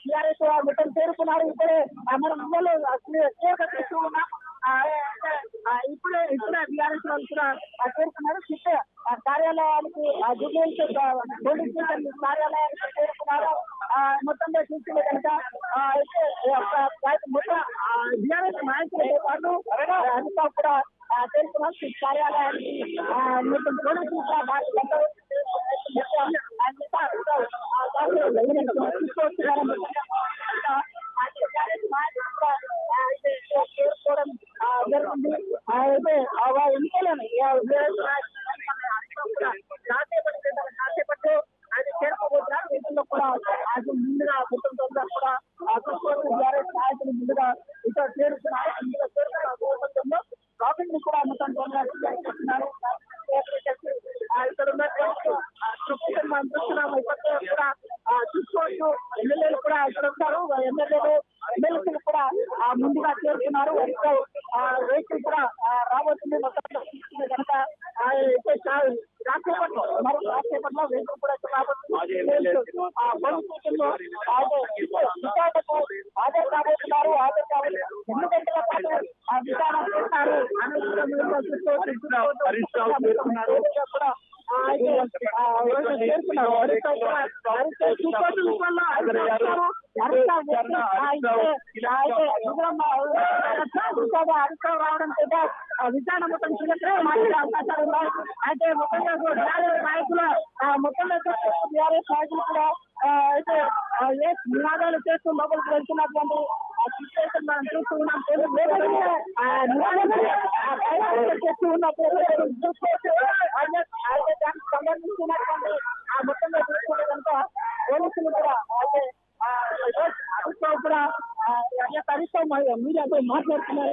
TRS మొత్తం చేరుకున్నారు. ఇప్పుడే మనం చేస్తూ ఉన్నాం. ఇప్పుడే టీఆర్ఎస్ వాళ్ళు కూడా చేరుకున్నారు. సిట్ కార్యాలయానికి పోలీస్ స్టేషన్ కార్యాలయానికి చేరుకున్నారు. మొత్తంగా చూసుకునే కనుక మొత్తం టీఆర్ఎస్ నాయకులతో పాటు అంతా కూడా చేరుకున్నారు. సిట్ కార్యాలయానికి మొత్తం పోలీసులు చేరుకోవడం జరుగుతుంది. అయితే ఎన్నికలను కాసేపట్టు అది చేరుకోబోతున్నారు. వీటిల్లో కూడా అది ముందుగా మొత్తం కూడా టీఆర్ఎస్ నాయకులు ముందుగా ఇక్కడ చేరుతున్నారు. ఇందులో చేరుకున్న ట్రాఫిక్ ని కూడా మొత్తం చేస్తున్నారు. ఇక్కడ మనం చూస్తున్నాము. ఇప్పటికే కూడా చూసుకోవచ్చు. ఎమ్మెల్యేలు కూడా ఇక్కడ ఉంటారు. ఎమ్మెల్యేలు కూడా ముందుగా చేరుతున్నారు. వెహికల్ కూడా రాబోతుంది. మొత్తం కనుక రాసేపట్లో వెహికల్ కూడా రాబోతుంది. హాజరు కాబోతున్నారు. ఎన్ని గంటల పాటు విచారణ చేస్తారు రావడంతో విచారణ మొత్తం మాట్లాడే అవకాశాలు ఉన్నాయి. అయితే మొత్తంగా నాయకుల మొత్తంలో టీఆర్ఎస్ నాయకులు కూడా అయితే ఏ నినాదాలు చేస్తూ లోపలికి వెళ్తున్నటువంటి సిచ్యువేషన్ మనం చూస్తూ ఉన్నాం. చేస్తూ ఉన్నప్పుడు దానికి సంబంధించినటువంటి మొత్తంగా చూసుకుంటే కనుక పోలీసులు కూడా అయితే హరీష్ రావు కూడా మీడియాతో మాట్లాడుతున్నారు.